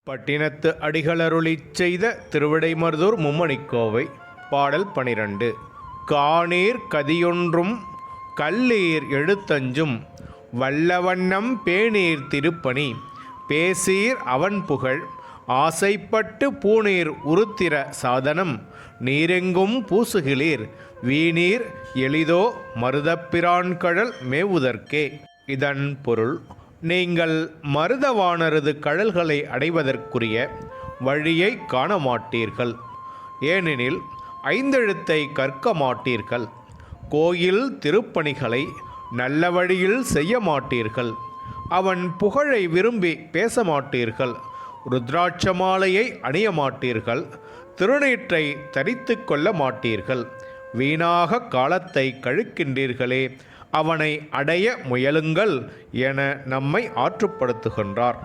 பட்டினத்து அடிகளருளிச் செய்த திருவிடைமருதூர் மும்மணிக்கோவை பாடல் 12. காணீர் கதியொன்றும் கல்லீர் எழுத்தஞ்சும் வல்லவண்ணம் பேணீர் திருப்பணி பேசீர் அவன் புகழ் ஆசைப்பட்டு பூணீர் உருத்திர சாதனம் நீரெங்கும் பூசுகிலீர் வீணீர் எளிதோ மருதப்பிரான்கழல் மேவுதற்கே. இதன் பொருள், நீங்கள் மருதவானரது கழல்களை அடைவதற்குரிய வழியை காண மாட்டீர்கள். ஏனெனில் ஐந்தெழுத்தை கற்க மாட்டீர்கள். கோயில் திருப்பணிகளை நல்ல வழியில் செய்ய மாட்டீர்கள். அவன் புகழை விரும்பி பேச மாட்டீர்கள். ருத்ராட்ச மாலையை அணிய மாட்டீர்கள். திருநீற்றை தரித்து கொள்ள மாட்டீர்கள். வீணாக காலத்தை கழிக்கின்றீர்களே, அவனை அடைய முயலுங்கள் என நம்மை ஆற்றுப்படுத்துகின்றார்.